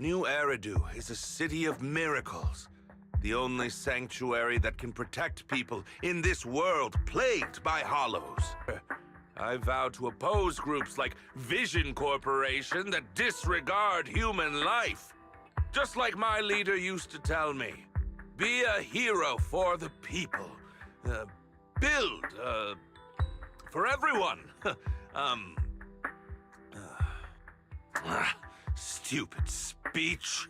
New Eridu is a city of miracles. The only sanctuary that can protect people in this world plagued by hollows. I vow to oppose groups like Vision Corporation that disregard human life. Just like my leader used to tell me, be a hero for the people. Build, for everyone. Stupid speech.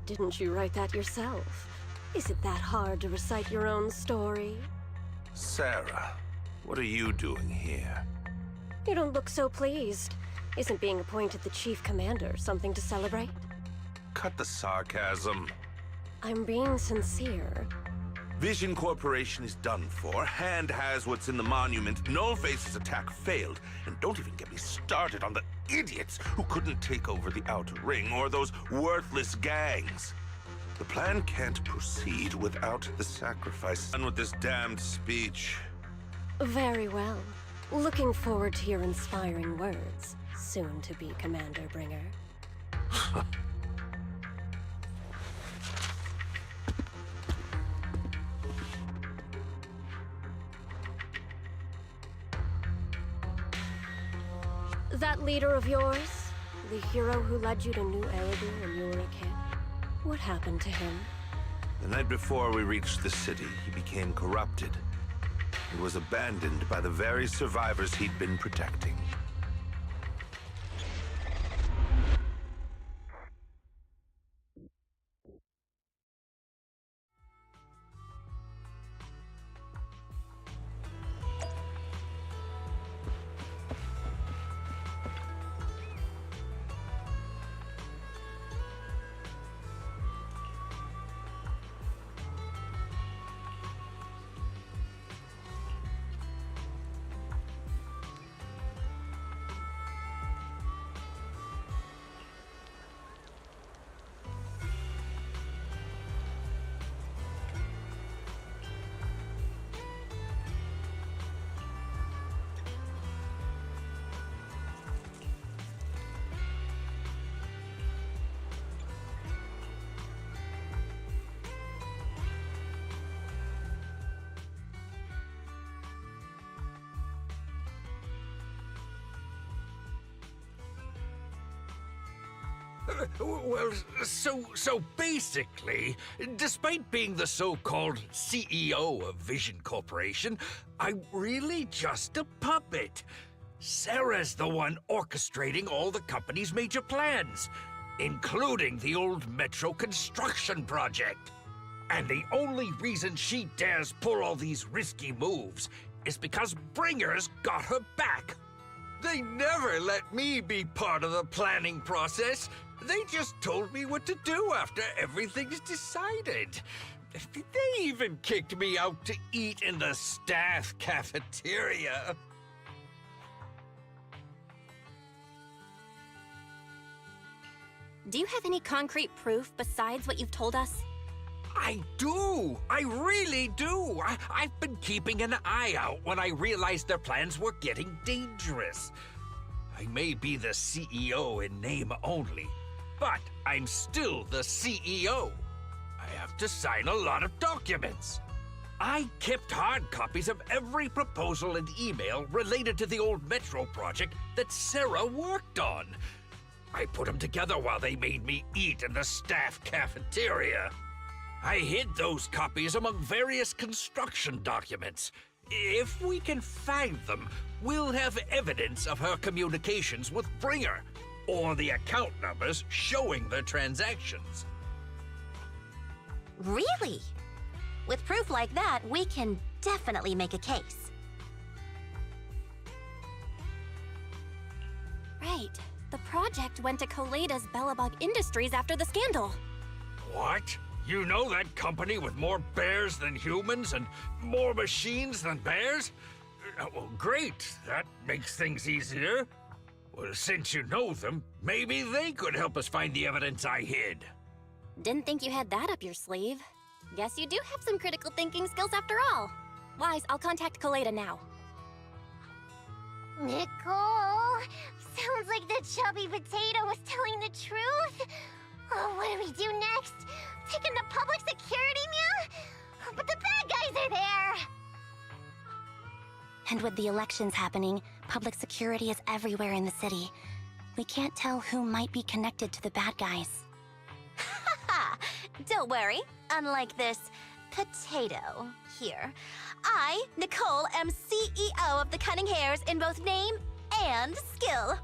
Didn't you write that yourself? Is it that hard to recite your own story? Sarah, what are you doing here? You don't look so pleased. Isn't being appointed the chief commander something to celebrate? Cut the sarcasm. I'm being sincere. Vision Corporation is done for. Hand has what's in the monument. Nullface's attack failed. And don't even get me started on the idiots who couldn't take over the Outer Ring or those worthless gangs. The plan can't proceed without the sacrifice. Done with this damned speech. Very well. Looking forward to your inspiring words, soon to be Commander Bringer. That leader of yours, the hero who led you to New Eridu when you were a kid, what happened to him? The night before we reached the city, he became corrupted. He was abandoned by the very survivors he'd been protecting. Well, so basically, despite being the so-called CEO of Vision Corporation, I'm really just a puppet. Sarah's the one orchestrating all the company's major plans, including the old metro construction project. And the only reason she dares pull all these risky moves is because Bringer's got her back. They never let me be part of the planning process. They just told me what to do after everything's decided. They even kicked me out to eat in the staff cafeteria. Do you have any concrete proof besides what you've told us? I do! I really do! I've been keeping an eye out when I realized their plans were getting dangerous. I may be the CEO in name only, but I'm still the CEO. I have to sign a lot of documents. I kept hard copies of every proposal and email related to the old metro project that Sarah worked on. I put them together while they made me eat in the staff cafeteria. I hid those copies among various construction documents. If we can find them, we'll have evidence of her communications with Bringer, or the account numbers showing the transactions. Really? With proof like that, we can definitely make a case. Right. The project went to Koleda's Bellabog Industries after the scandal. What? You know that company with more bears than humans and more machines than bears? Well, great. That makes things easier. Well, since you know them, maybe they could help us find the evidence I hid. Didn't think you had that up your sleeve. Guess you do have some critical thinking skills after all. Wise, I'll contact Kaleda now. Nicole, sounds like the chubby potato was telling the truth. Oh, what do we do next? Take him to public security, Mia? But the bad guys are there. And with the elections happening, public security is everywhere in the city. We can't tell who might be connected to the bad guys. Haha, don't worry. Unlike this potato here, I, Nicole, am CEO of the Cunning Hares in both name and skill.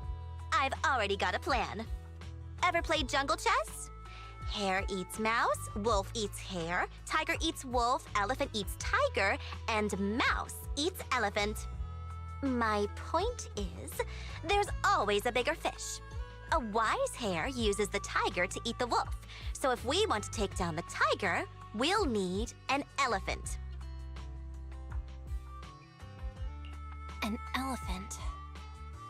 I've already got a plan. Ever played jungle chess? Hare eats mouse, wolf eats hare, tiger eats wolf, elephant eats tiger, and mouse eats elephant. My point is, there's always a bigger fish. A wise hare uses the tiger to eat the wolf. So if we want to take down the tiger, we'll need an elephant. An elephant.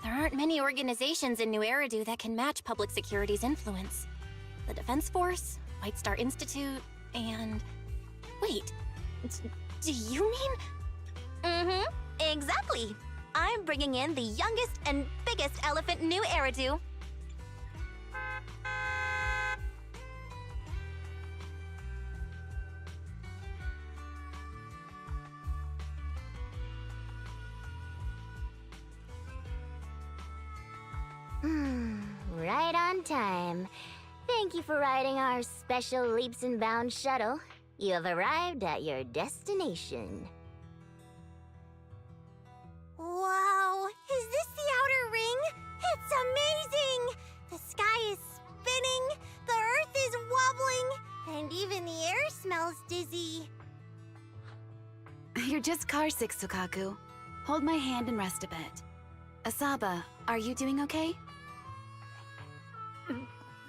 There aren't many organizations in New Eridu that can match public security's influence. The Defense Force, White Star Institute, and... Wait, do you mean... Mm-hmm, exactly. I'm bringing in the youngest and biggest elephant in New Eridu. Right on time. Thank you for riding our special leaps and bounds shuttle. You have arrived at your destination. Wow, is this the outer ring? It's amazing! The sky is spinning, the earth is wobbling, and even the air smells dizzy. You're just carsick, Sukaku. Hold my hand and rest a bit. Asaba, are you doing okay?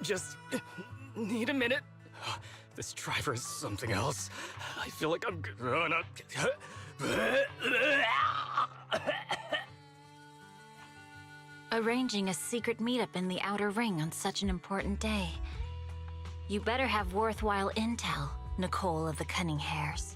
Just need a minute. This driver is something else. I feel like I'm gonna... Arranging a secret meetup in the Outer Ring on such an important day. You better have worthwhile intel, Nicole of the Cunning Hares.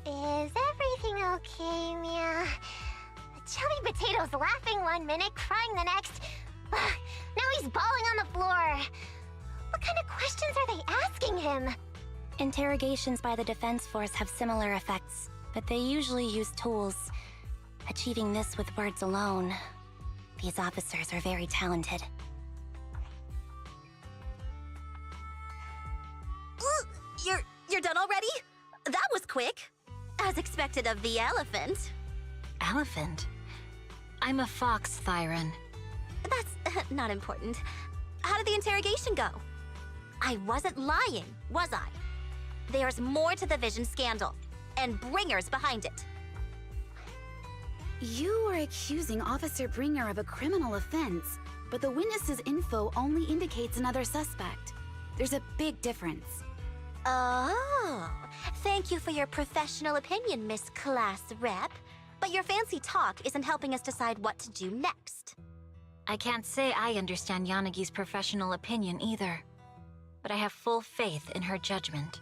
Is everything okay, Mia? Chubby Potato's laughing one minute, crying the next. Now he's bawling on the floor. What kind of questions are they asking him? Interrogations by the Defense Force have similar effects, but they usually use tools. Achieving this with words alone. These officers are very talented. You're done already? That was quick. As expected of the elephant. Elephant? I'm a fox, Thyron. That's not important. How did the interrogation go? I wasn't lying, was I? There's more to the Vision scandal, and Bringer's behind it. You were accusing Officer Bringer of a criminal offense, but the witness's info only indicates another suspect. There's a big difference. Oh, thank you for your professional opinion, Miss Class Rep. But your fancy talk isn't helping us decide what to do next. I can't say I understand Yanagi's professional opinion either, but I have full faith in her judgment.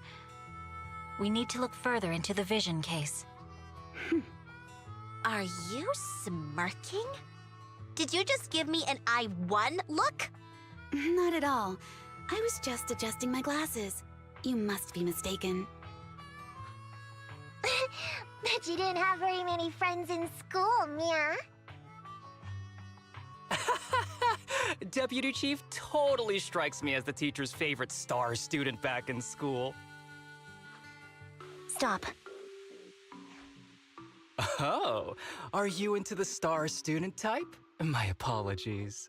We need to look further into the Vision case. Are you smirking? Did you just give me an I won look? Not at all. I was just adjusting my glasses. You must be mistaken. Bet you didn't have very many friends in school, Mia. Deputy Chief totally strikes me as the teacher's favorite star student back in school. Stop. Oh, are you into the star student type? My apologies.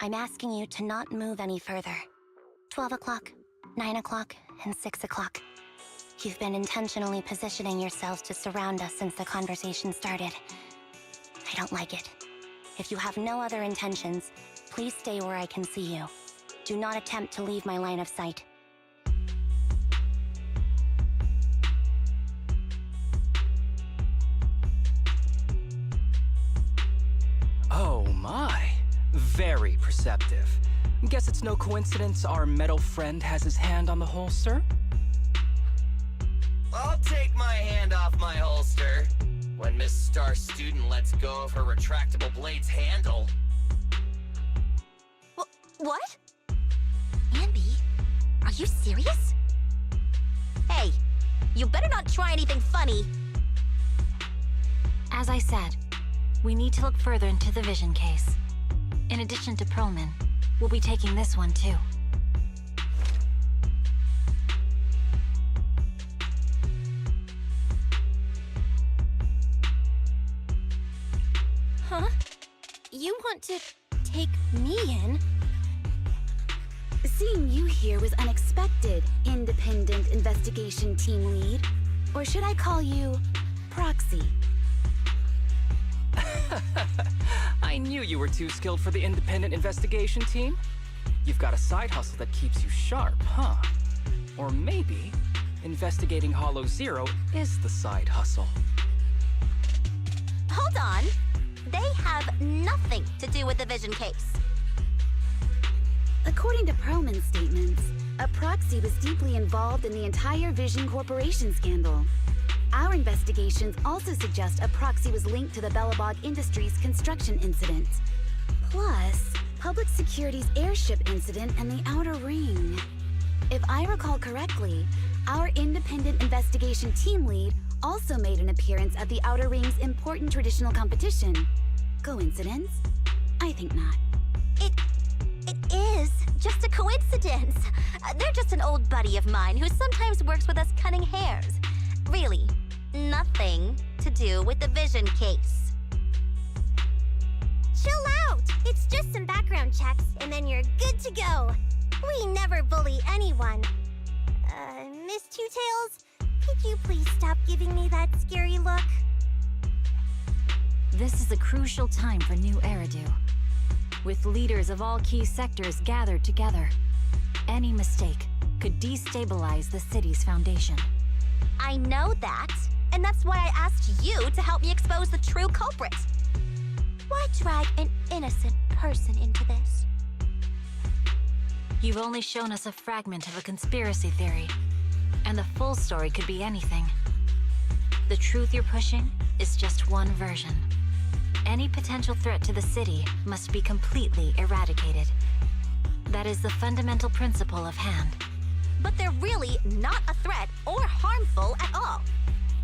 I'm asking you to not move any further. 12 o'clock, 9 o'clock, and 6 o'clock. You've been intentionally positioning yourselves to surround us since the conversation started. I don't like it. If you have no other intentions, please stay where I can see you. Do not attempt to leave my line of sight. Oh my, very perceptive. Guess it's no coincidence our metal friend has his hand on the holster? I'll take my hand off my holster when Miss Star Student lets go of her retractable blade's handle. What? Anby, are you serious? Hey, you better not try anything funny. As I said, we need to look further into the Vision case. In addition to Perlman, we'll be taking this one too. Huh? You want to take me in? Seeing you here was unexpected, Independent Investigation Team Lead. Or should I call you Proxy? I knew you were too skilled for the independent investigation team. You've got a side hustle that keeps you sharp, huh? Or maybe investigating Hollow Zero is the side hustle. Hold on. They have nothing to do with the Vision case. According to Perlman's statements, a Proxy was deeply involved in the entire Vision Corporation scandal. Our investigations also suggest a Proxy was linked to the Bellabog Industries construction incident. Plus, Public Security's airship incident and the Outer Ring. If I recall correctly, our Independent Investigation Team Lead also made an appearance at the Outer Ring's important traditional competition. Coincidence? I think not. It is just a coincidence. They're just an old buddy of mine who sometimes works with us cunning hares. Really, nothing to do with the Vision case. Chill out! It's just some background checks, and then you're good to go. We never bully anyone. Miss Two-Tails, could you please stop giving me that scary look? This is a crucial time for New Eridu. With leaders of all key sectors gathered together, any mistake could destabilize the city's foundation. I know that, and that's why I asked you to help me expose the true culprit. Why drag an innocent person into this? You've only shown us a fragment of a conspiracy theory, and the full story could be anything. The truth you're pushing is just one version. Any potential threat to the city must be completely eradicated. That is the fundamental principle of Hand. But they're really not a threat or harmful at all.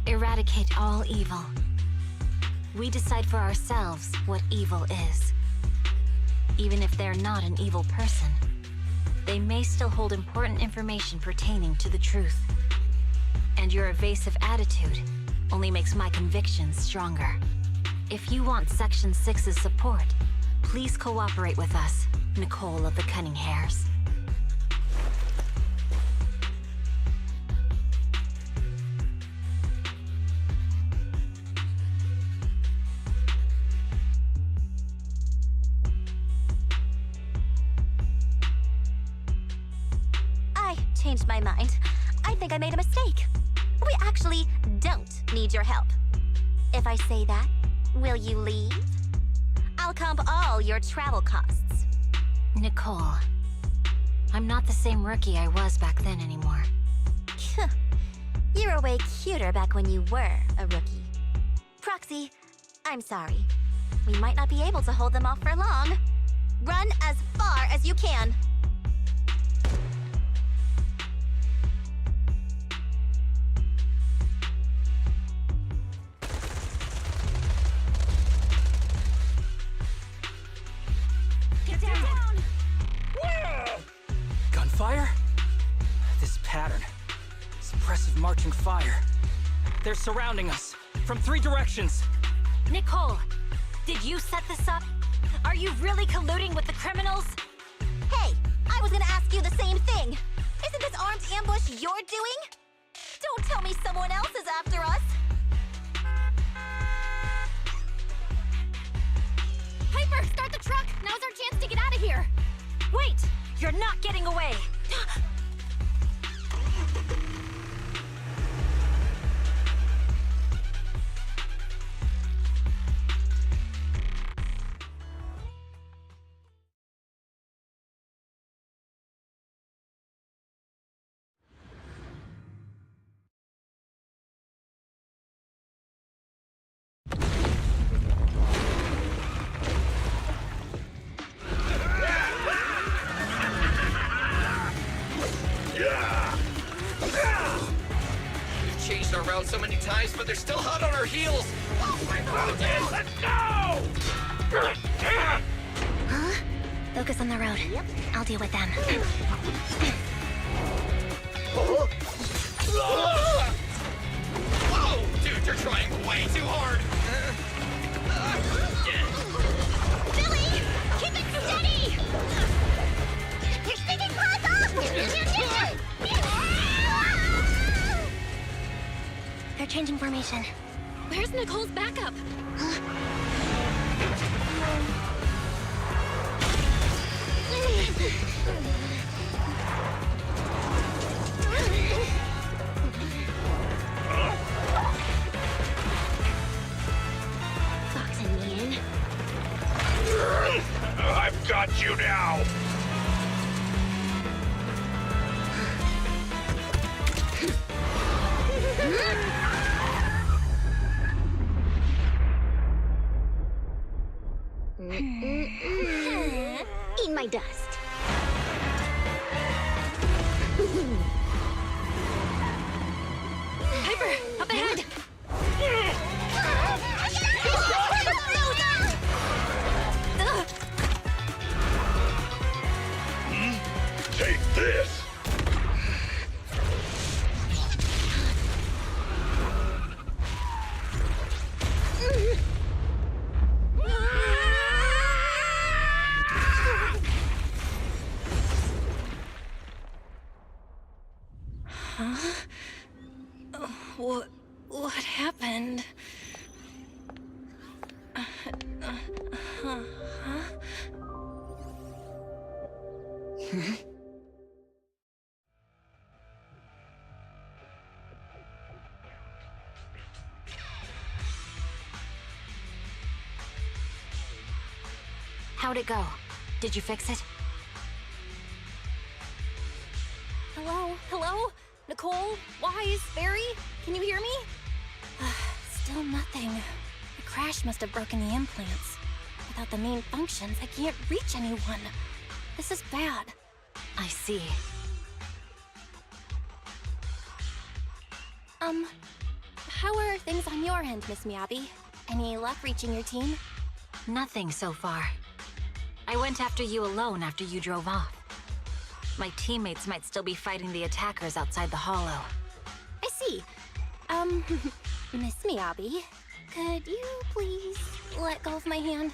Eradicate all evil. We decide for ourselves what evil is. Even if they're not an evil person, they may still hold important information pertaining to the truth. And your evasive attitude only makes my convictions stronger. If you want Section 6's support, please cooperate with us, Nicole of the Cunning Hairs. I changed my mind. I think I made a mistake. We actually don't need your help. If I say that, will you leave? I'll comp all your travel costs. Nicole, I'm not the same rookie I was back then anymore. You were way cuter back when you were a rookie. Proxy, I'm sorry. We might not be able to hold them off for long. Run as far as you can. Get down! Gunfire? This pattern. Suppressive marching fire. They're surrounding us from 3 directions. Nicole, did you set this up? Are you really colluding with the criminals? Hey, I was gonna ask you the same thing. Isn't this armed ambush you're doing? Don't tell me someone else is after us. Piper, start the truck! Now's our chance to get out of here! Wait! You're not getting away! We've changed our route so many times, but they're still hot on our heels. Oh my God, let's go! Huh? Focus on the road. I'll deal with them. Whoa! Dude, you're trying way too hard! Billy! Keep it steady! You're sticking close up! They're changing formation. Where's Nicole's backup? Foxing me in. I've got you now! Eat my dust. Piper, up ahead! Take this! What happened? How'd it go? Did you fix it? Hello? Hello? Nicole? Wise? Barry? Can you hear me? Still nothing. The crash must have broken the implants. Without the main functions, I can't reach anyone. This is bad. I see. How are things on your end, Miss Miyabi? Any luck reaching your team? Nothing so far. I went after you alone after you drove off. My teammates might still be fighting the attackers outside the hollow. I see. Miss Miyabi, could you please let go of my hand?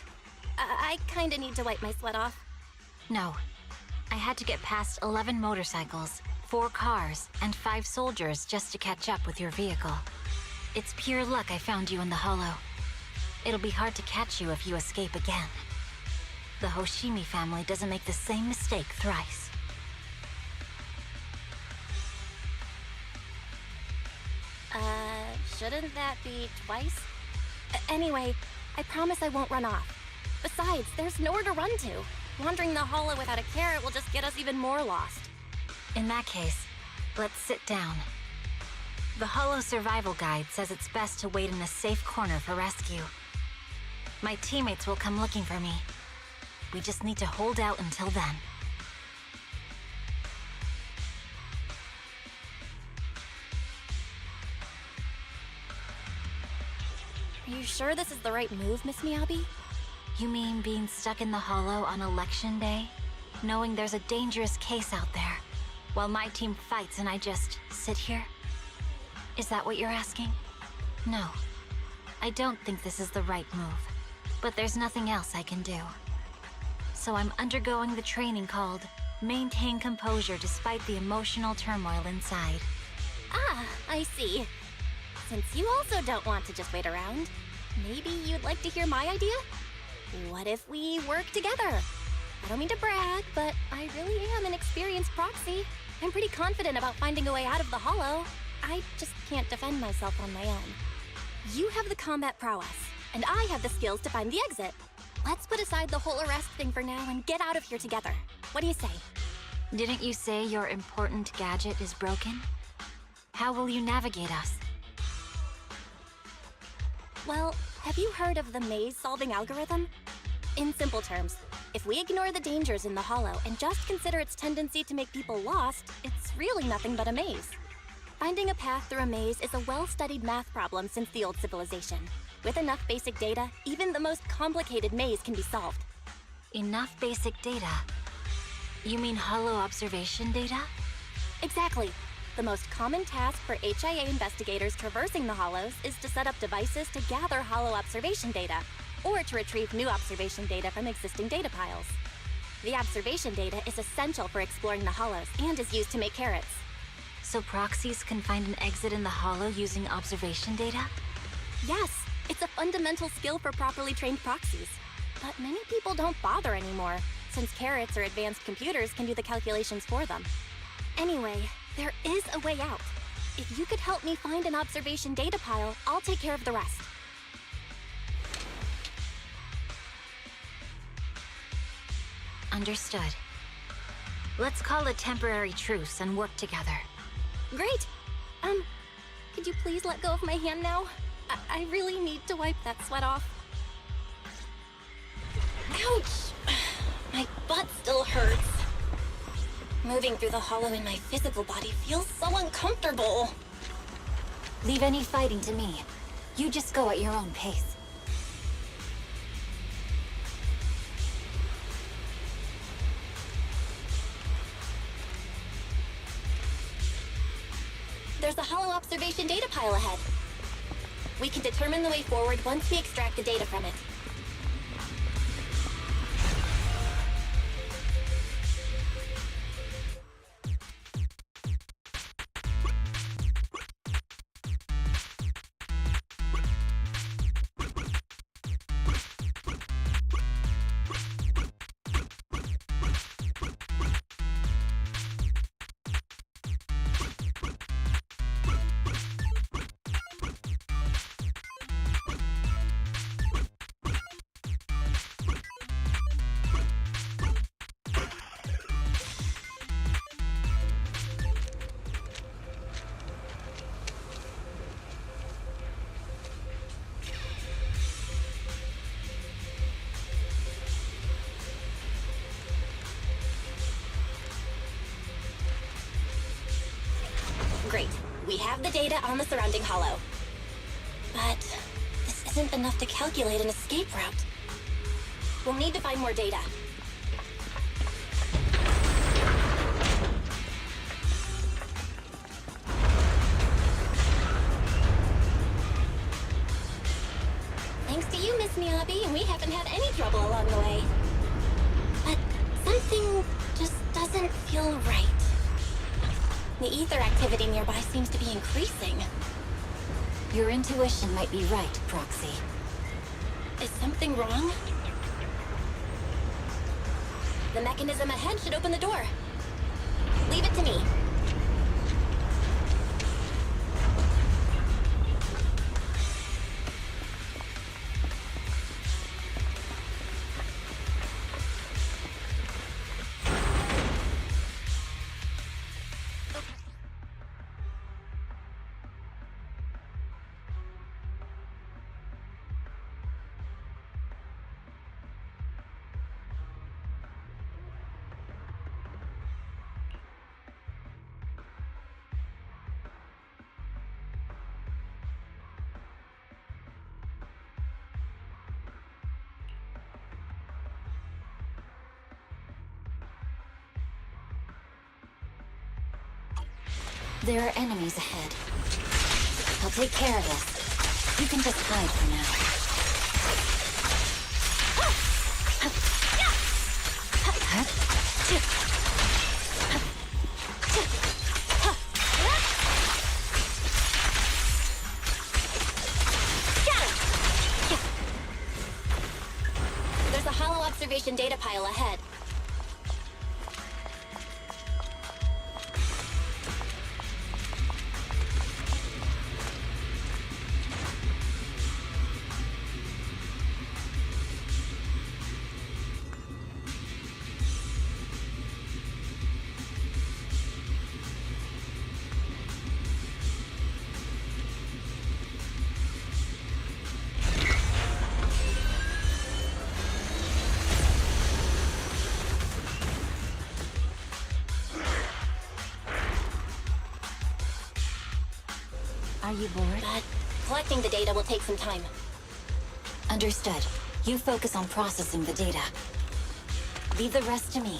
I kinda need to wipe my sweat off. No. I had to get past 11 motorcycles, 4 cars, and 5 soldiers just to catch up with your vehicle. It's pure luck I found you in the Hollow. It'll be hard to catch you if you escape again. The Hoshimi family doesn't make the same mistake thrice. Shouldn't that be twice? Anyway, I promise I won't run off. Besides, there's nowhere to run to. Wandering the Hollow without a carrot will just get us even more lost. In that case, let's sit down. The Hollow Survival Guide says it's best to wait in a safe corner for rescue. My teammates will come looking for me. We just need to hold out until then. Are you sure this is the right move, Miss Miyabi? You mean being stuck in the Hollow on election day? Knowing there's a dangerous case out there, while my team fights and I just sit here? Is that what you're asking? No. I don't think this is the right move, but there's nothing else I can do. So I'm undergoing the training called Maintain Composure Despite the Emotional Turmoil Inside. Ah, I see. Since you also don't want to just wait around, maybe you'd like to hear my idea? What if we work together? I don't mean to brag, but I really am an experienced proxy. I'm pretty confident about finding a way out of the Hollow. I just can't defend myself on my own. You have the combat prowess, and I have the skills to find the exit. Let's put aside the whole arrest thing for now and get out of here together. What do you say? Didn't you say your important gadget is broken? How will you navigate us? Well, have you heard of the maze-solving algorithm? In simple terms, if we ignore the dangers in the Hollow and just consider its tendency to make people lost, it's really nothing but a maze. Finding a path through a maze is a well-studied math problem since the old civilization. With enough basic data, even the most complicated maze can be solved. Enough basic data? You mean Hollow observation data? Exactly. The most common task for HIA investigators traversing the Hollows is to set up devices to gather Hollow observation data, or to retrieve new observation data from existing data piles. The observation data is essential for exploring the Hollows and is used to make carrots. So proxies can find an exit in the Hollow using observation data? Yes, it's a fundamental skill for properly trained proxies. But many people don't bother anymore, since carrots or advanced computers can do the calculations for them. Anyway, there is a way out. If you could help me find an observation data pile, I'll take care of the rest. Understood. Let's call a temporary truce and work together. Great! Could you please let go of my hand now? I really need to wipe that sweat off. Ouch! My butt still hurts. Moving through the Hollow in my physical body feels so uncomfortable. Leave any fighting to me. You just go at your own pace. There's a Hollow observation data pile ahead. We can determine the way forward once we extract the data from it. Great. We have the data on the surrounding Hollow. But this isn't enough to calculate an escape route. We'll need to find more data. Thanks to you, Miss Miyabi. haven't had any trouble along the way. But something just doesn't feel right. The ether activity nearby seems to be increasing. Your intuition might be right, Proxy. Is something wrong? The mechanism ahead should open the door. Leave it to me. There are enemies ahead. I'll take care of this. You can just hide for now. There's a hollow observation data pile ahead. Are you bored? But collecting the data will take some time. Understood. You focus on processing the data. Leave the rest to me.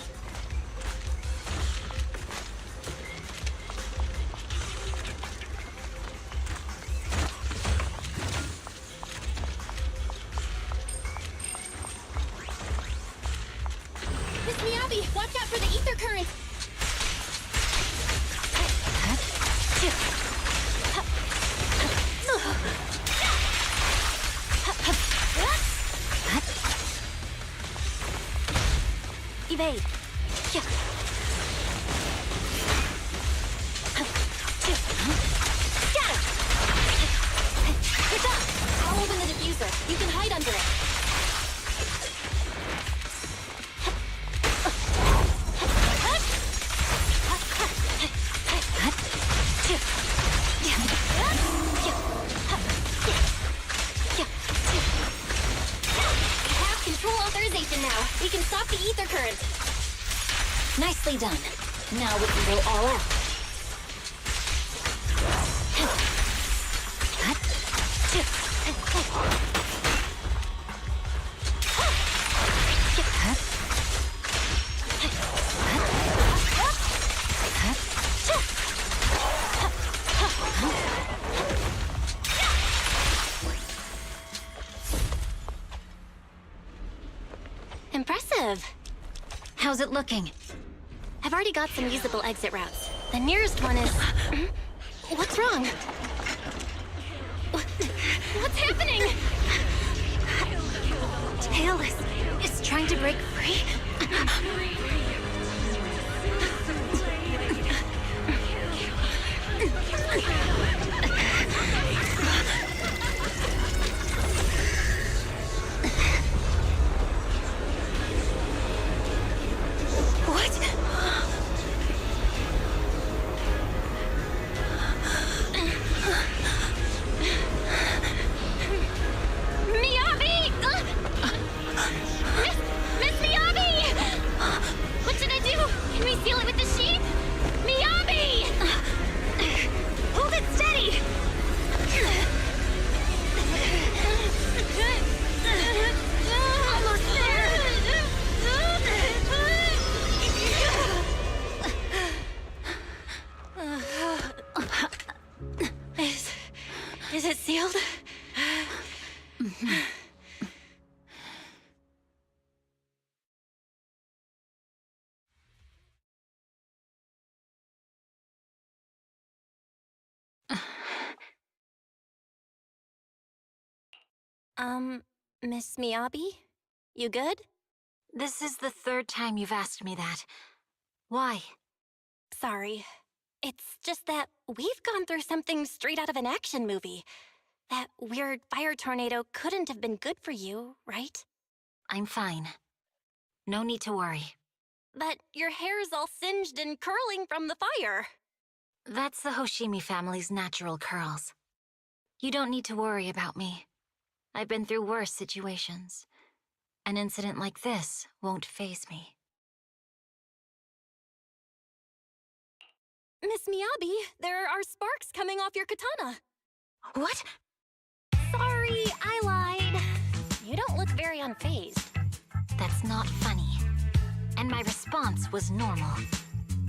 Miss Miyabi, watch out for the ether current! Evade. Good job! I'll open the diffuser. You can hide under it. Have control authorization now. We can stop the ether current. Nicely done. Now we can go all out. Impressive. How's it looking? I've already got some usable exit routes. The nearest one is... What's wrong? What's happening? Tailless is trying to break free. Is it sealed? Miss Miyabi? You good? This is the third time you've asked me that. Why? Sorry. It's just that we've gone through something straight out of an action movie. That weird fire tornado couldn't have been good for you, right? I'm fine. No need to worry. But your hair's all singed and curling from the fire. That's the Hoshimi family's natural curls. You don't need to worry about me. I've been through worse situations. An incident like this won't faze me. Miss Miyabi, there are sparks coming off your katana. What? Sorry, I lied. You don't look very unfazed. That's not funny. And my response was normal.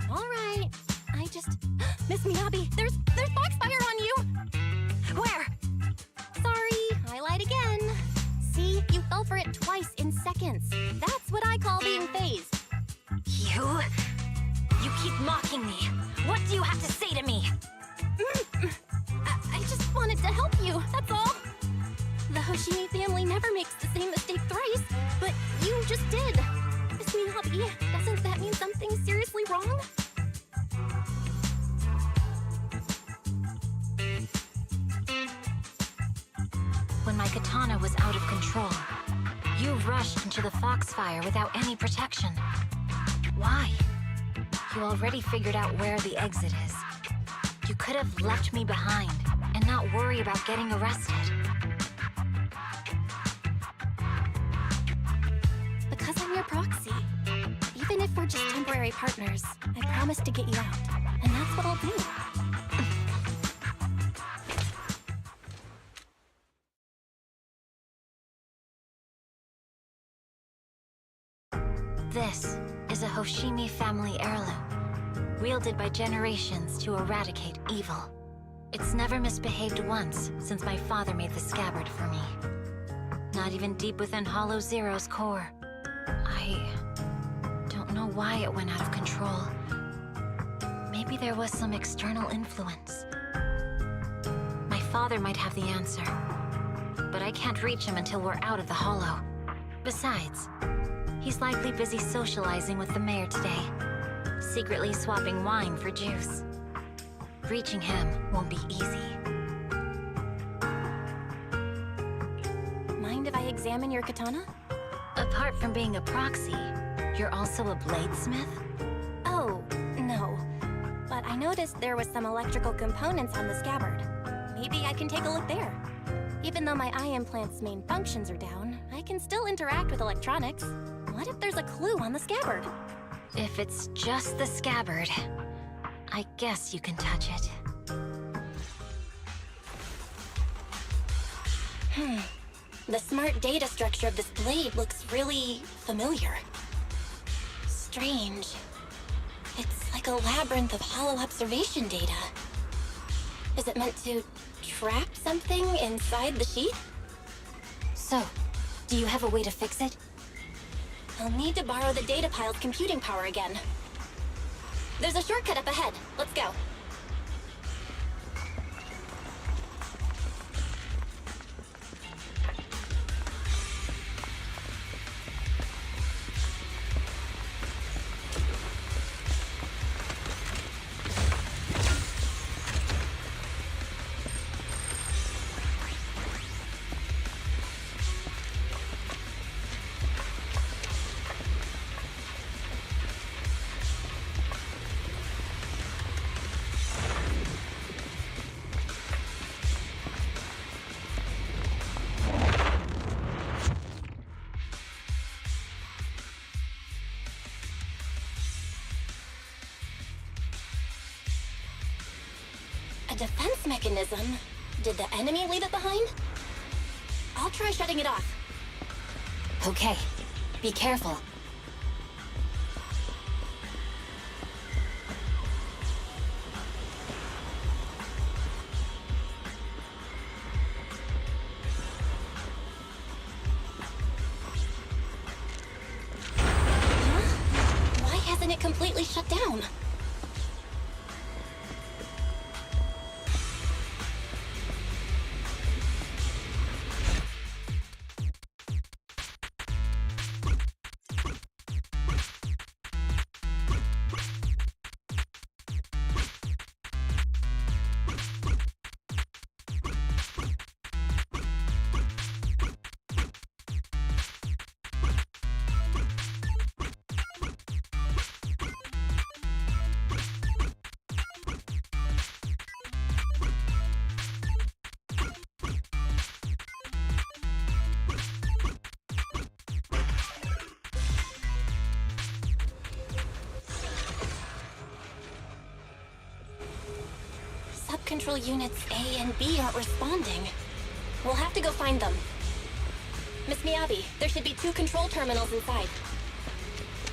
All right. I just... Miss Miyabi, there's foxfire on you! Where? Sorry, I lied again. See, you fell for it twice in seconds. That's what I call being phased. You keep mocking me. What do you have to say to me? I just wanted to help you, that's all. The Hoshimi family never makes the same mistake thrice, but you just did. Miss Miyabi, doesn't that mean something's seriously wrong? When my katana was out of control, you rushed into the foxfire without any protection. Why? You already figured out where the exit is. You could have left me behind and not worry about getting arrested. Because I'm your proxy. Even if we're just temporary partners, I promise to get you out. And that's what I'll do. This is a Hoshimi family heirloom, wielded by generations to eradicate evil. It's never misbehaved once since my father made the scabbard for me. Not even deep within Hollow Zero's core. I don't know why it went out of control. Maybe there was some external influence. My father might have the answer, but I can't reach him until we're out of the Hollow. Besides, he's likely busy socializing with the mayor today, secretly swapping wine for juice. Reaching him won't be easy. Mind if I examine your katana? Apart from being a proxy, you're also a bladesmith? Oh, no. But I noticed there was some electrical components on the scabbard. Maybe I can take a look there. Even though my eye implant's main functions are down, I can still interact with electronics. What if there's a clue on the scabbard? If it's just the scabbard, I guess you can touch it. The smart data structure of this blade looks really familiar. Strange. It's like a labyrinth of hollow observation data. Is it meant to trap something inside the sheath? So, do you have a way to fix it? I'll need to borrow the data pile's computing power again. There's a shortcut up ahead. Let's go. A defense mechanism? Did the enemy leave it behind? I'll try shutting it off. Okay, be careful. Huh? Why hasn't it completely shut down? sub-control units A and B aren't responding. We'll have to go find them. Miss Miyabi, there should be 2 control terminals inside.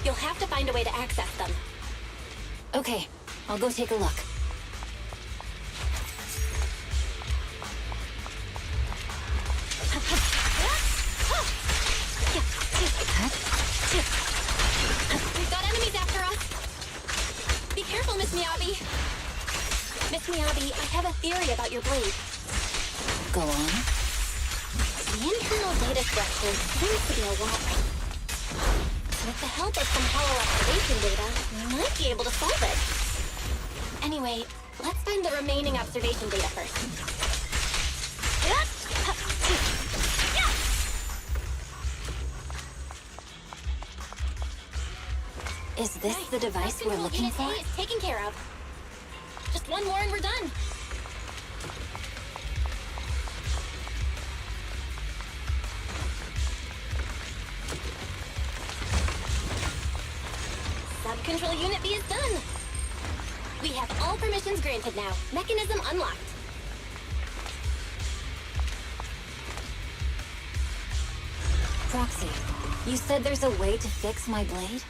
You'll have to find a way to access them. Okay, I'll go take a look. We've got enemies after us! Be careful, Miss Miyabi! Miss Miyabi, I have a theory about your blade. Go on. The internal data structure seems to be a lot. With the help of some hollow observation data, we might be able to solve it. Anyway, let's find the remaining observation data first. Is this the device we're looking for? Unit A is taken care of. Just one more and we're done. Sub-control unit B is done. We have all permissions granted now. Mechanism unlocked. Proxy, you said there's a way to fix my blade?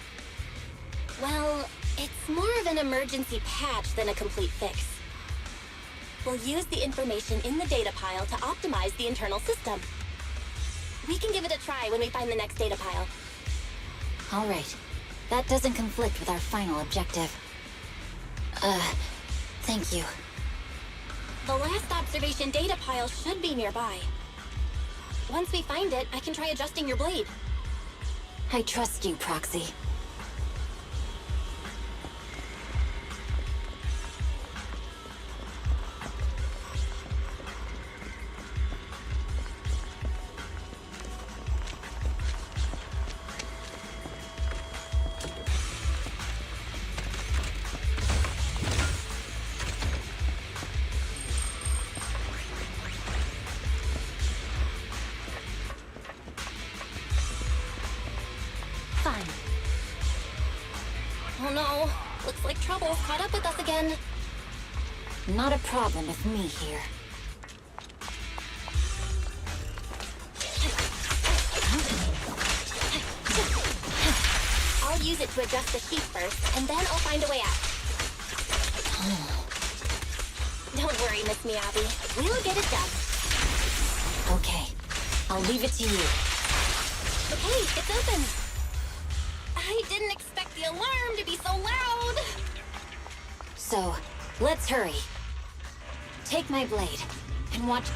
Well, it's more of an emergency patch than a complete fix. We'll use the information in the data pile to optimize the internal system. We can give it a try when we find the next data pile. All right. That doesn't conflict with our final objective. Thank you. The last observation data pile should be nearby. Once we find it, I can try adjusting your blade. I trust you, Proxy. Oh no, looks like trouble's caught up with us again. Not a problem with me here. I'll use it to adjust the sheet first, and then I'll find a way out. Don't worry, Miss Miyabi. We'll get it done. Okay, I'll leave it to you. Okay, it's open. I didn't expect the alarm to be so loud. So, let's hurry. Take my blade, and watch...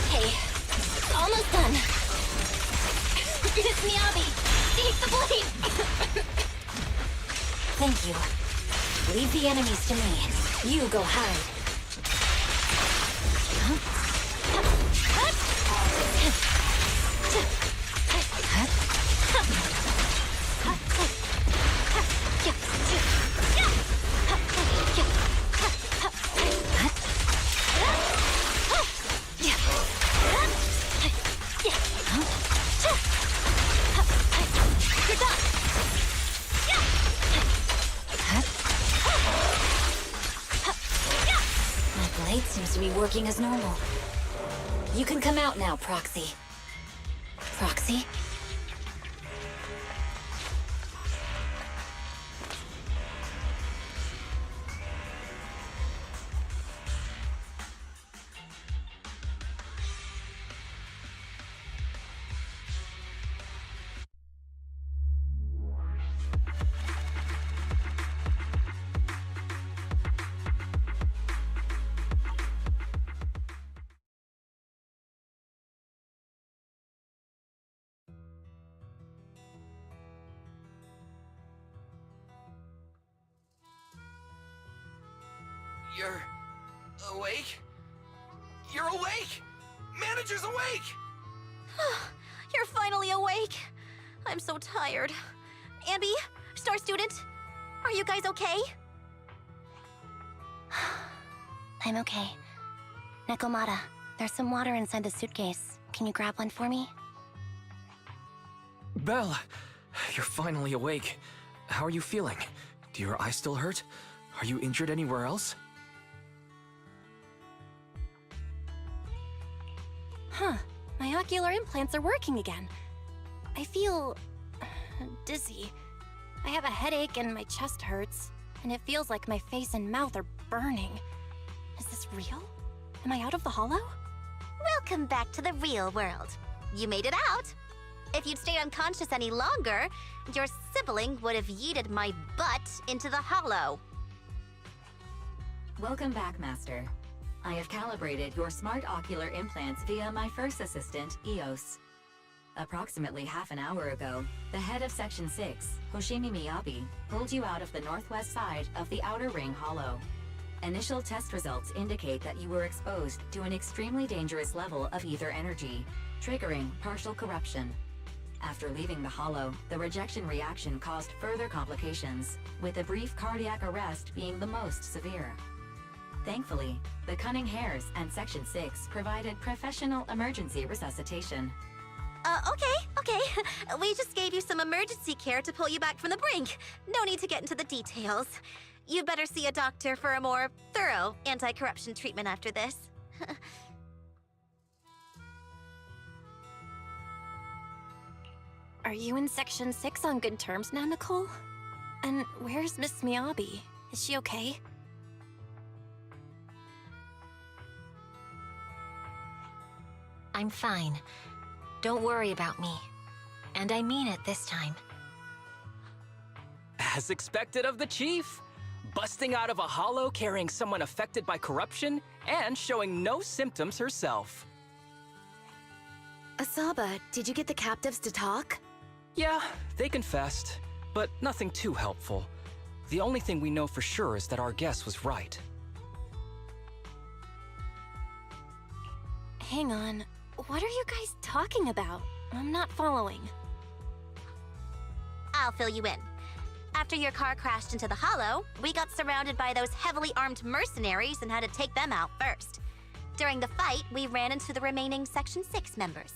Okay, almost done. Miss Miyabi, take the blade! Thank you. Leave the enemies to me. You go hide. to be working as normal. You can come out now, Proxy. Proxy? You're awake? You're awake! Manager's awake! You're finally awake. I'm so tired. Ambi, Star Student, are you guys okay? I'm okay. Nekomata, there's some water inside the suitcase. Can you grab one for me? Belle, you're finally awake. How are you feeling? Do your eyes still hurt? Are you injured anywhere else? Huh. My ocular implants are working again. I feel dizzy. I have a headache and my chest hurts, and it feels like my face and mouth are burning. Is this real? Am I out of the hollow? Welcome back to the real world. You made it out. If you'd stayed unconscious any longer, your sibling would have yeeted my butt into the hollow. Welcome back, Master. I have calibrated your smart ocular implants via my first assistant, EOS. Approximately half an hour ago, the head of Section 6, Hoshimi Miyabi, pulled you out of the northwest side of the Outer Ring Hollow. Initial test results indicate that you were exposed to an extremely dangerous level of ether energy, triggering partial corruption. After leaving the hollow, the rejection reaction caused further complications, with a brief cardiac arrest being the most severe. Thankfully, the Cunning Hares and Section 6 provided professional emergency resuscitation. Okay. We just gave you some emergency care to pull you back from the brink. No need to get into the details. You better see a doctor for a more thorough anti-corruption treatment after this. Are you in Section 6 on good terms now, Nicole? And where's Miss Miyabi? Is she okay? I'm fine. Don't worry about me. And I mean it this time. As expected of the Chief. Busting out of a hollow carrying someone affected by corruption and showing no symptoms herself. Asaba, did you get the captives to talk? Yeah, they confessed, but nothing too helpful. The only thing we know for sure is that our guess was right. Hang on. What are you guys talking about? I'm not following. I'll fill you in. After your car crashed into the hollow, we got surrounded by those heavily armed mercenaries and had to take them out first. During the fight, we ran into the remaining Section 6 members.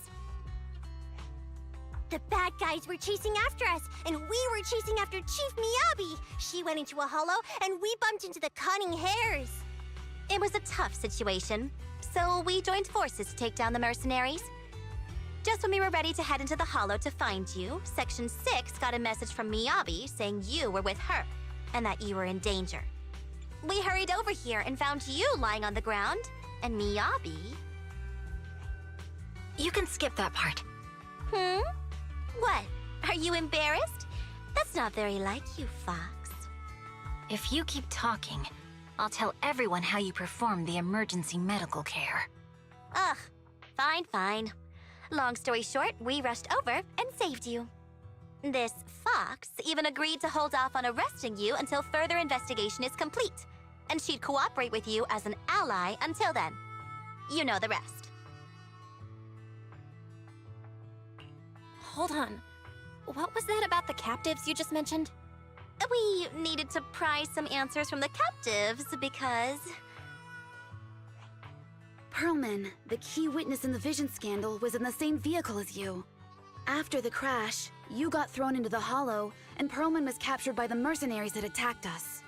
The bad guys were chasing after us, and we were chasing after Chief Miyabi. She went into a hollow, and we bumped into the Cunning Hares. It was a tough situation, so we joined forces to take down the mercenaries. Just when we were ready to head into the hollow to find you, Section 6 got a message from Miyabi saying you were with her, and that you were in danger. We hurried over here and found you lying on the ground, and Miyabi... You can skip that part. What? Are you embarrassed? That's not very like you, Fox. If you keep talking, I'll tell everyone how you performed the emergency medical care. Ugh, fine. Long story short, we rushed over and saved you. This Fox even agreed to hold off on arresting you until further investigation is complete, and she'd cooperate with you as an ally until then. You know the rest. Hold on. What was that about the captives you just mentioned? We needed to pry some answers from the captives because... Pearlman, the key witness in the Vision scandal, was in the same vehicle as you. After the crash, you got thrown into the hollow, and Pearlman was captured by the mercenaries that attacked us.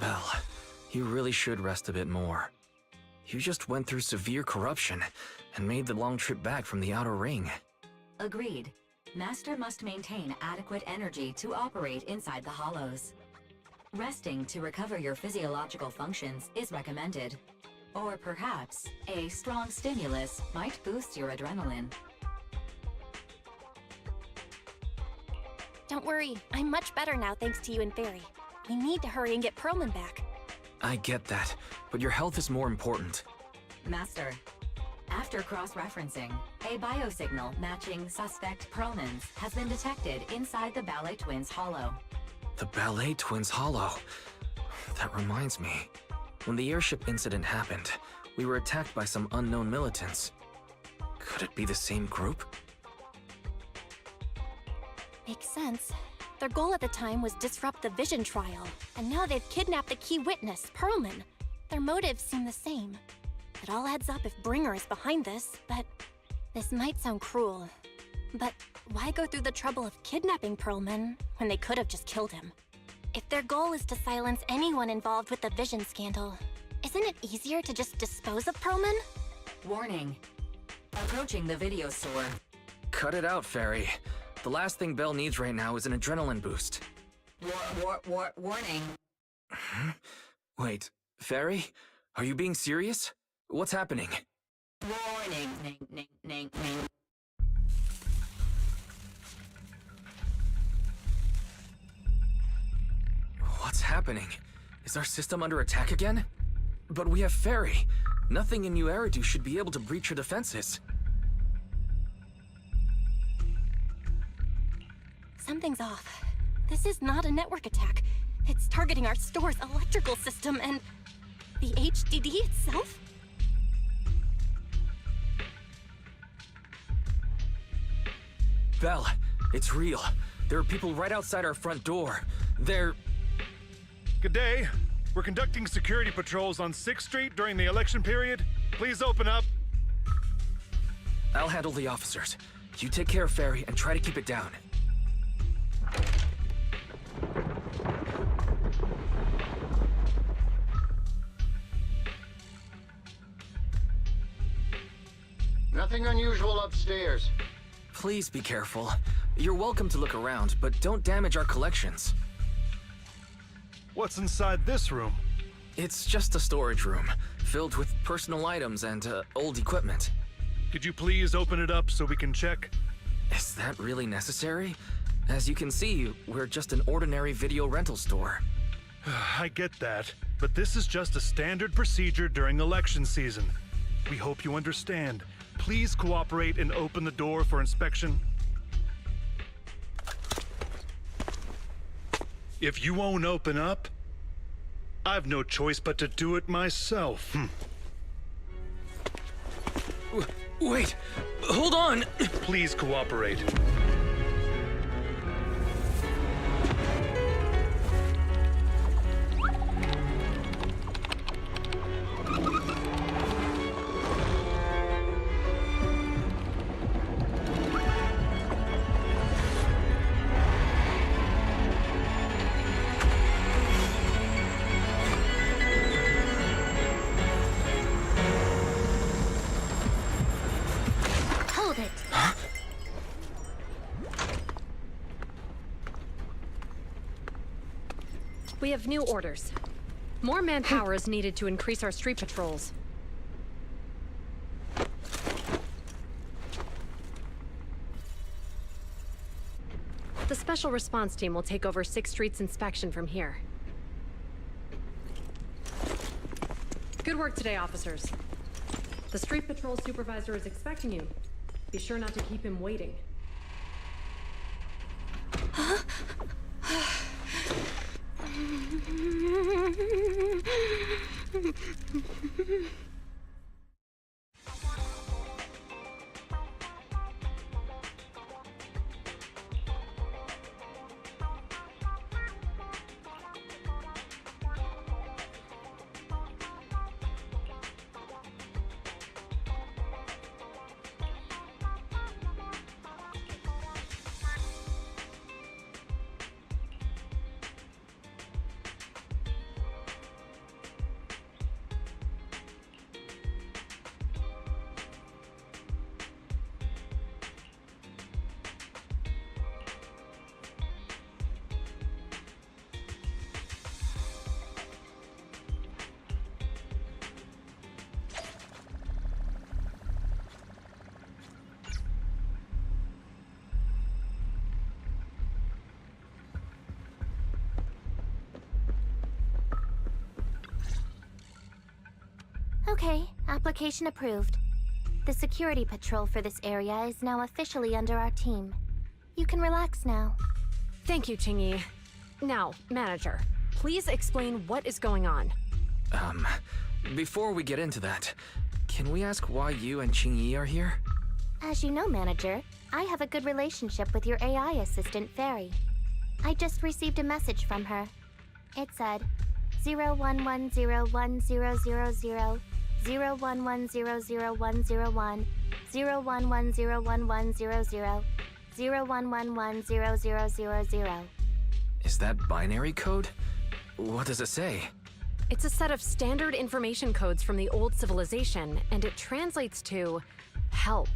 Belle, you really should rest a bit more. You just went through severe corruption and made the long trip back from the outer ring. Agreed. Master must maintain adequate energy to operate inside the hollows. Resting to recover your physiological functions is recommended. Or perhaps, a strong stimulus might boost your adrenaline. Don't worry, I'm much better now thanks to you and Fairy. We need to hurry and get Perlman back. I get that, but your health is more important. Master, after cross-referencing, a biosignal matching suspect Perlman's has been detected inside the Ballet Twins hollow. The Ballet Twins hollow. That reminds me. When the airship incident happened, we were attacked by some unknown militants. Could it be the same group? Makes sense. Their goal at the time was disrupt the Vision trial, and now they've kidnapped the key witness, Perlman. Their motives seem the same. It all adds up if Bringer is behind this, but this might sound cruel. But why go through the trouble of kidnapping Perlman when they could have just killed him? If their goal is to silence anyone involved with the Vision scandal, isn't it easier to just dispose of Perlman? Warning. Approaching the video store. Cut it out, Fairy. The last thing Belle needs right now is an adrenaline boost. Warning. Wait, Fairy? Are you being serious? What's happening? Warning. What's happening? Is our system under attack again? But we have Fairy. Nothing in New Eridu should be able to breach her defenses. Something's off. This is not a network attack. It's targeting our store's electrical system and the HDD itself? Belle, it's real. There are people right outside our front door. They're... Good day. We're conducting security patrols on 6th Street during the election period. Please open up. I'll handle the officers. You take care of Fairy and try to keep it down. Nothing unusual upstairs. Please be careful. You're welcome to look around, but don't damage our collections. What's inside this room? It's just a storage room, filled with personal items and old equipment. Could you please open it up so we can check? Is that really necessary? As you can see, we're just an ordinary video rental store. I get that, but this is just a standard procedure during election season. We hope you understand. Please cooperate and open the door for inspection. If you won't open up, I've no choice but to do it myself. Wait, hold on! Please cooperate. We have new orders. More manpower is needed to increase our street patrols. The Special Response Team will take over 6th Street's inspection from here. Good work today, officers. The Street Patrol Supervisor is expecting you. Be sure not to keep him waiting. Okay, application approved. The security patrol for this area is now officially under our team. You can relax now. Thank you, Qingyi. Now, manager, please explain what is going on. Before we get into that, can we ask why you and Qingyi are here? As you know, manager, I have a good relationship with your AI assistant, Fairy. I just received a message from her. It said, 01101000, 01100101, 01101100, 01110000. Is that binary code? What does it say? It's a set of standard information codes from the old civilization, and it translates to help.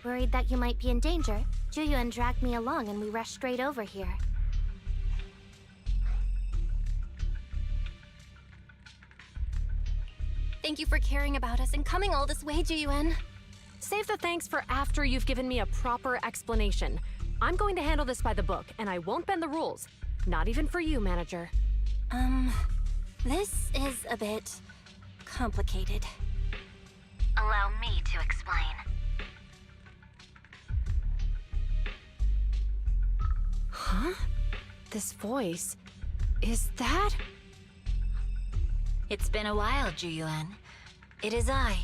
Worried that you might be in danger, Juyuan dragged me along and we rushed straight over here. Thank you for caring about us and coming all this way, Juyuan. Save the thanks for after you've given me a proper explanation. I'm going to handle this by the book, and I won't bend the rules. Not even for you, manager. This is a bit complicated. Allow me to explain. Huh? This voice... is that... It's been a while, Juyuan. It is I,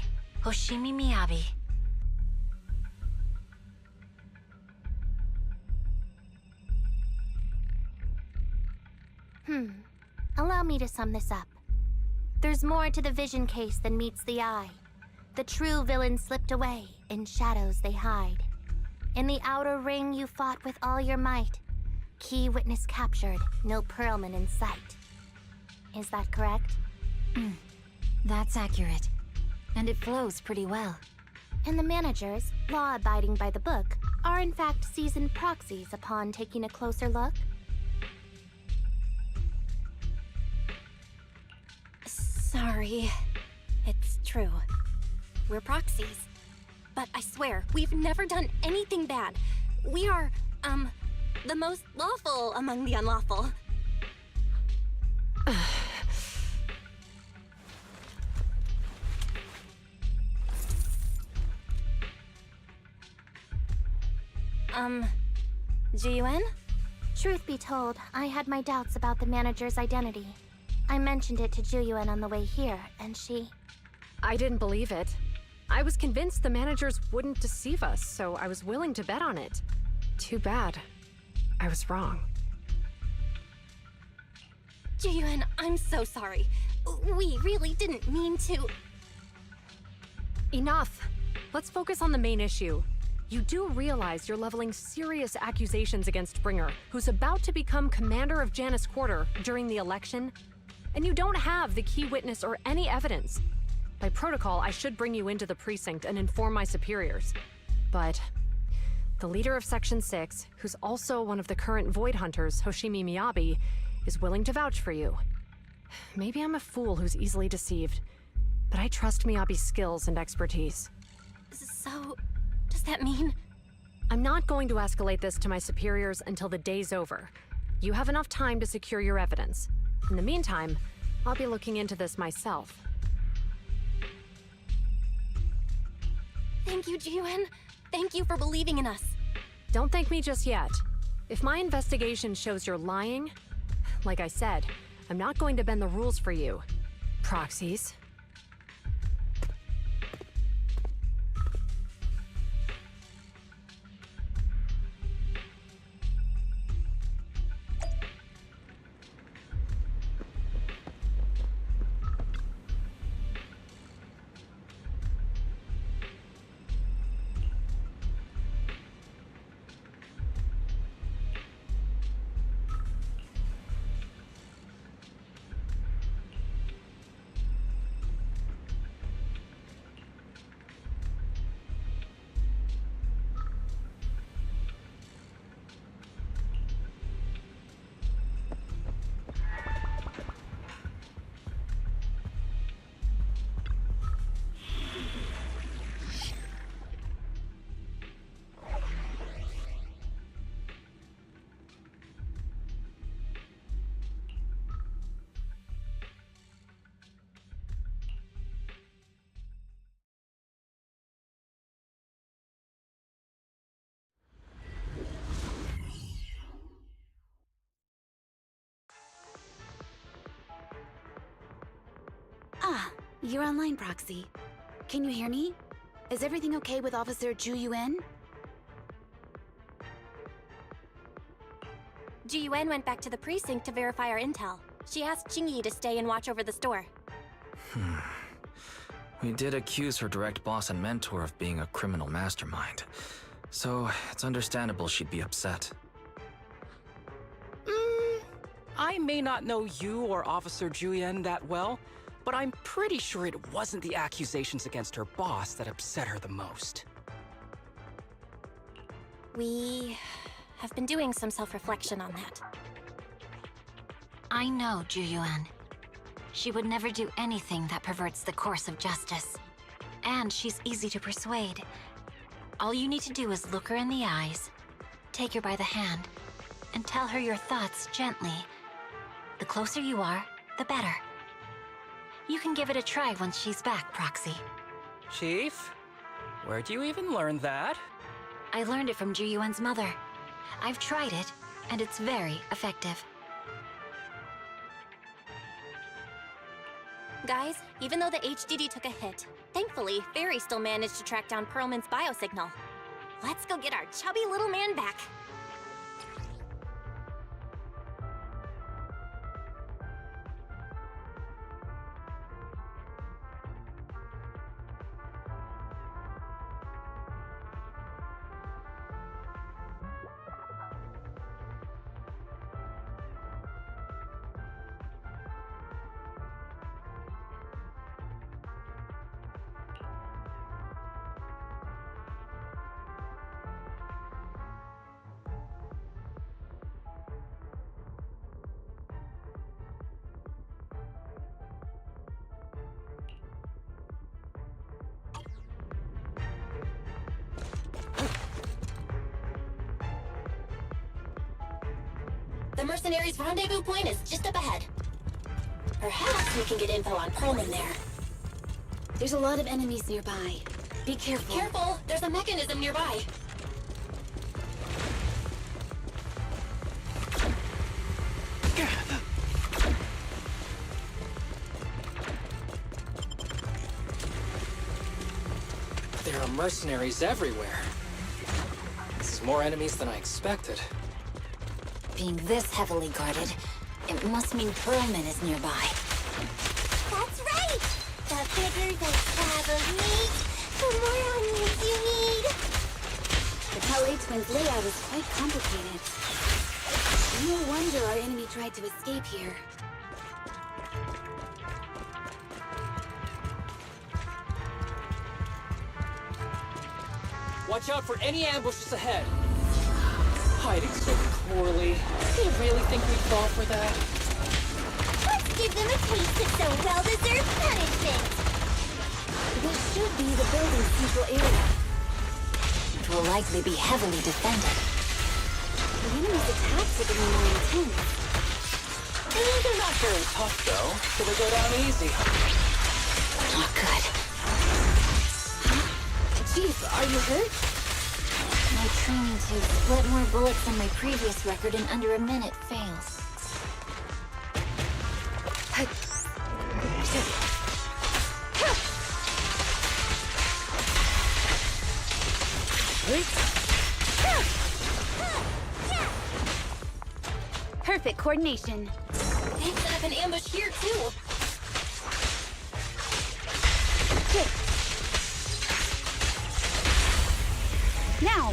Hoshimi Miyabi. Allow me to sum this up. There's more to the vision case than meets the eye. The true villain slipped away, in shadows they hide. In the outer ring you fought with all your might. Key witness captured, no Pearlman in sight. Is that correct? That's accurate. And it flows pretty well. And the managers, law-abiding by the book, are in fact seasoned proxies upon taking a closer look? Sorry. It's true. We're proxies. But I swear, we've never done anything bad. We are, the most lawful among the unlawful. Jiyuan? Truth be told, I had my doubts about the manager's identity. I mentioned it to Juyuan on the way here, and she... I didn't believe it. I was convinced the managers wouldn't deceive us, so I was willing to bet on it. Too bad. I was wrong. Jiyuan, I'm so sorry. We really didn't mean to... Enough! Let's focus on the main issue. You do realize you're leveling serious accusations against Bringer, who's about to become commander of Janus Quarter during the election? And you don't have the key witness or any evidence. By protocol, I should bring you into the precinct and inform my superiors. But the leader of Section 6, who's also one of the current Void Hunters, Hoshimi Miyabi, is willing to vouch for you. Maybe I'm a fool who's easily deceived, but I trust Miyabi's skills and expertise. So, does that mean? I'm not going to escalate this to my superiors until the day's over. You have enough time to secure your evidence. In the meantime, I'll be looking into this myself. Thank you, Jiyuan. Thank you for believing in us. Don't thank me just yet. If my investigation shows you're lying, like I said, I'm not going to bend the rules for you. Proxies. You're online, Proxy. Can you hear me? Is everything okay with Officer Zhu Yuan? Ju Yuan went back to the precinct to verify our intel. She asked Jingyi to stay and watch over the store. We did accuse her direct boss and mentor of being a criminal mastermind, so it's understandable she'd be upset. I may not know you or Officer Julian that well, but I'm pretty sure it wasn't the accusations against her boss that upset her the most. We have been doing some self-reflection on that. I know Ju Yuan. She would never do anything that perverts the course of justice. And she's easy to persuade. All you need to do is look her in the eyes, take her by the hand, and tell her your thoughts gently. The closer you are, the better. You can give it a try once she's back, Proxy. Chief? Where'd you even learn that? I learned it from Ju Yuan's mother. I've tried it, and it's very effective. Guys, even though the HDD took a hit, thankfully, Fairy still managed to track down Perlman's biosignal. Let's go get our chubby little man back. The mercenaries' rendezvous point is just up ahead. Perhaps we can get info on Perlman there. There's a lot of enemies nearby. Be careful. Careful! There's a mechanism nearby. There are mercenaries everywhere. This is more enemies than I expected. Being this heavily guarded, it must mean Perlman is nearby. That's right! The bigger the slab of meat, the more onions you need! The Palais Twins' layout is quite complicated. No wonder our enemy tried to escape here. Watch out for any ambushes ahead. Hiding so poorly. Do you really think we'd fall for that? Let's give them a taste of some well-deserved punishment! This should be the building's central area. It will likely be heavily defended. The enemy's attacks are getting more intense. They're not very tough, though, so they go down easy. Not good. Chief, are you hurt? My training to split more bullets than my previous record in under a minute fails. Perfect coordination. They set up an ambush here, too. Now!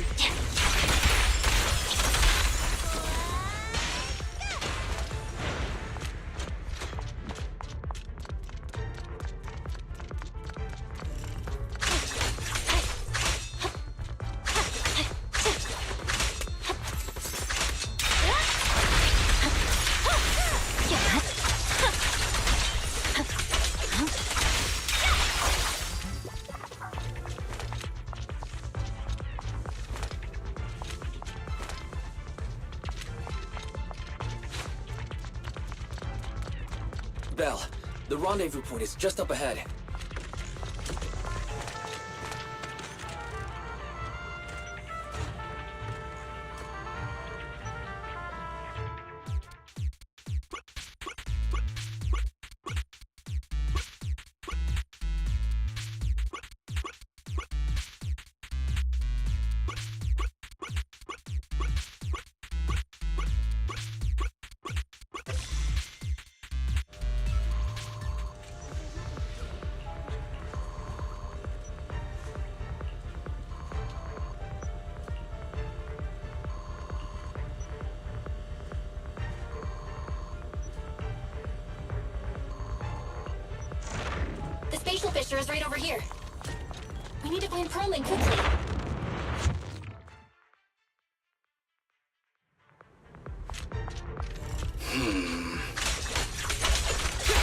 Belle, the rendezvous point is just up ahead. fissure is right over here. We need to find Perlman quickly.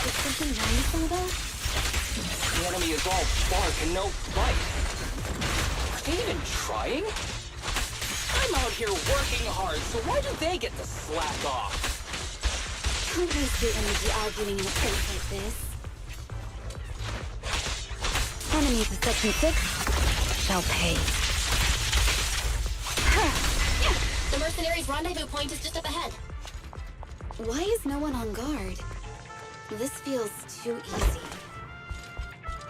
Is something wrong, Father? The enemy is all bark and no bite. Are they even trying? I'm out here working hard, so why do they get to slack off? Don't waste your energy arguing in a place like this. Enemies of Section 6 shall pay. The mercenaries' rendezvous point is just up ahead. Why is no one on guard? This feels too easy.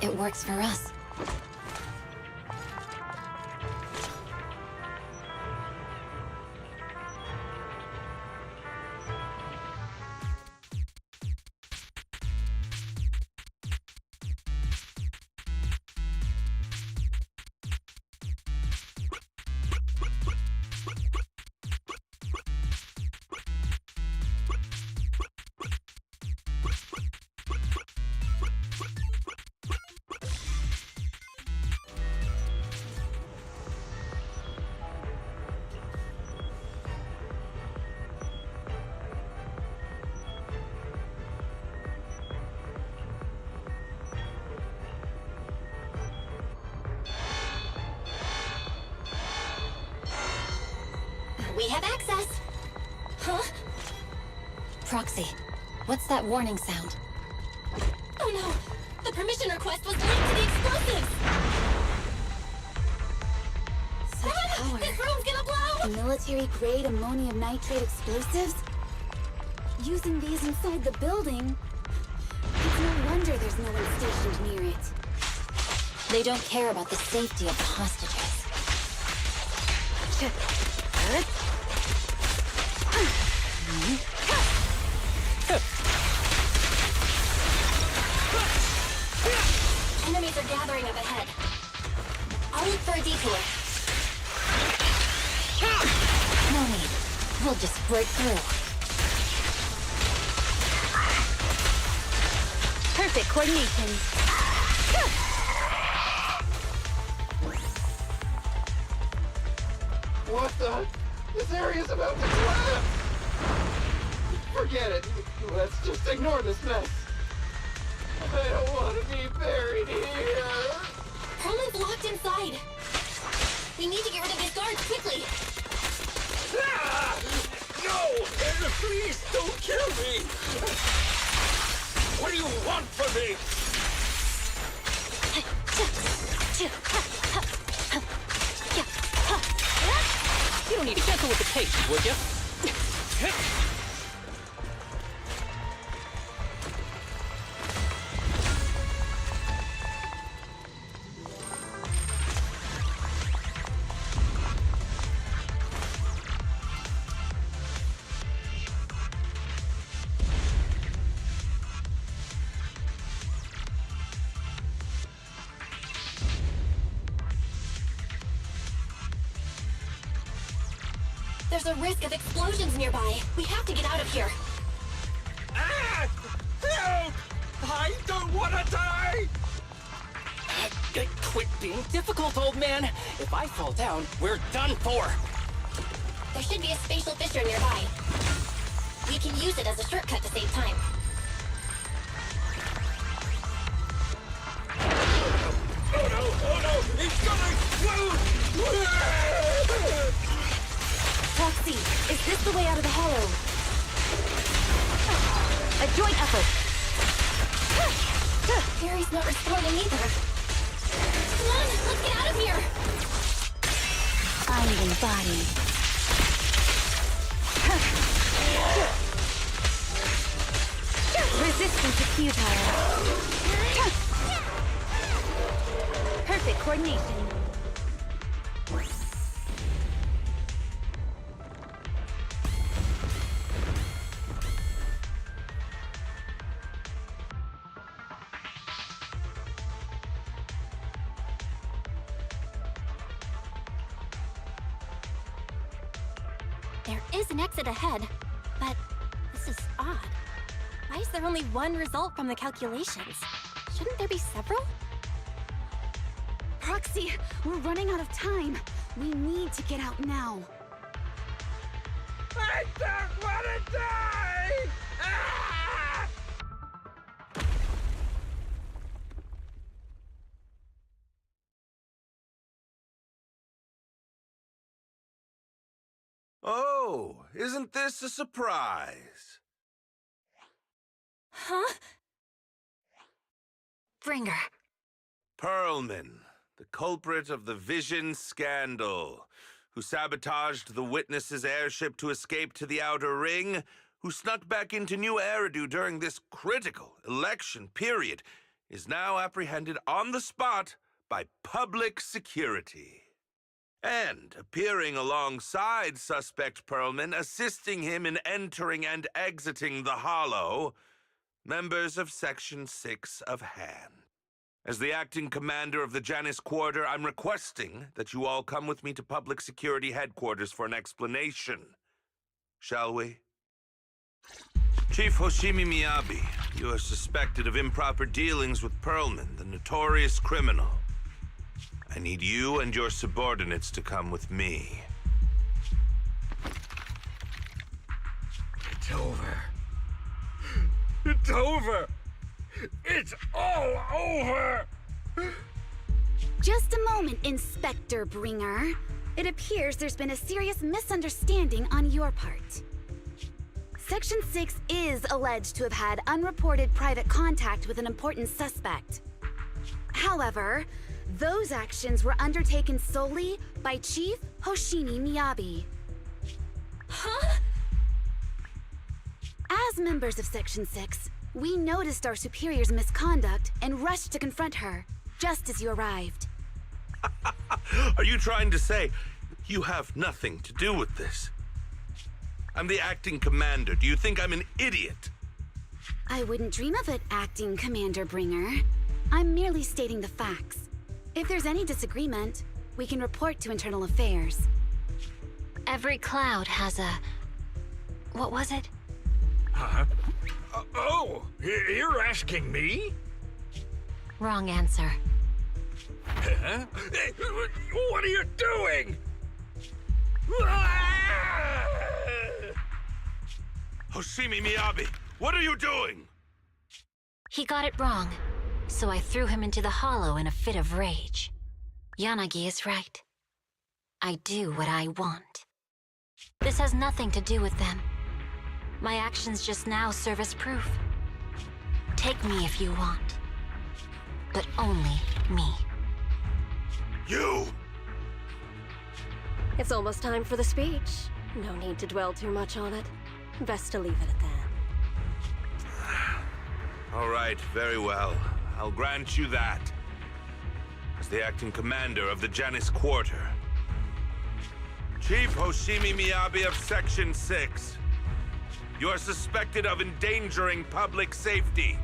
It works for us. We have access! Huh? Proxy, what's that warning sound? Oh no! The permission request was linked to the explosives! Such power. This room's gonna blow! Military-grade ammonium nitrate explosives? Using these inside the building? It's no wonder there's no one stationed near it. They don't care about the safety of the hostages. Enemies are gathering up ahead. I'll look for a detour. No need. We'll just break through. Perfect coordination. What the? This area's about to collapse! Forget it. Let's just ignore this mess. I don't want to be buried here. Perlman's locked inside. We need to get rid of these guards quickly. Ah! No! Please don't kill me! What do you want from me? You don't need to cancel with the pace, would you? There's a risk of explosions nearby. We have to get out of here. Ah! Help! I don't want to die! Quit being difficult, old man. If I fall down, we're done for. There should be a spatial fissure nearby. We can use it as a shortcut to save time. Oh no! Oh no! It's gonna explode! Proxy, is this the way out of the hollow? A joint effort. Harry's not responding either. Come on, let's get out of here! Uneven body. Resistance is futile. Perfect coordination. There is an exit ahead, but this is odd. Why is there only one result from the calculations? Shouldn't there be several? Proxy, we're running out of time. We need to get out now. I don't want to die! Ah! Oh, isn't this a surprise? Huh? Bringer. Perlman, the culprit of the Vision scandal, who sabotaged the Witness's airship to escape to the Outer Ring, who snuck back into New Eridu during this critical election period, is now apprehended on the spot by public security. And appearing alongside suspect Perlman, assisting him in entering and exiting the Hollow, members of Section 6 of Han. As the acting commander of the Janus Quarter, I'm requesting that you all come with me to Public Security Headquarters for an explanation. Shall we? Chief Hoshimi Miyabi, you are suspected of improper dealings with Perlman, the notorious criminal. I need you and your subordinates to come with me. It's over. It's over! It's all over! Just a moment, Inspector Bringer. It appears there's been a serious misunderstanding on your part. Section 6 is alleged to have had unreported private contact with an important suspect. However, those actions were undertaken solely by Chief Hoshimi Miyabi. Huh? As members of Section 6, we noticed our superior's misconduct and rushed to confront her, just as you arrived. Are you trying to say you have nothing to do with this? I'm the acting commander. Do you think I'm an idiot? I wouldn't dream of it, Acting Commander Bringer. I'm merely stating the facts. If there's any disagreement, we can report to Internal Affairs. Every cloud has a... what was it? Huh? You're asking me? Wrong answer. Huh? What are you doing? Hoshimi Miyabi, what are you doing? He got it wrong, so I threw him into the hollow in a fit of rage. Yanagi is right. I do what I want. This has nothing to do with them. My actions just now serve as proof. Take me if you want. But only me. You! It's almost time for the speech. No need to dwell too much on it. Best to leave it at that. All right, very well. I'll grant you that. As the acting commander of the Janus Quarter. Chief Hoshimi Miyabi of Section 6. You are suspected of endangering public safety.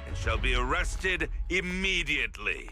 And shall be arrested immediately.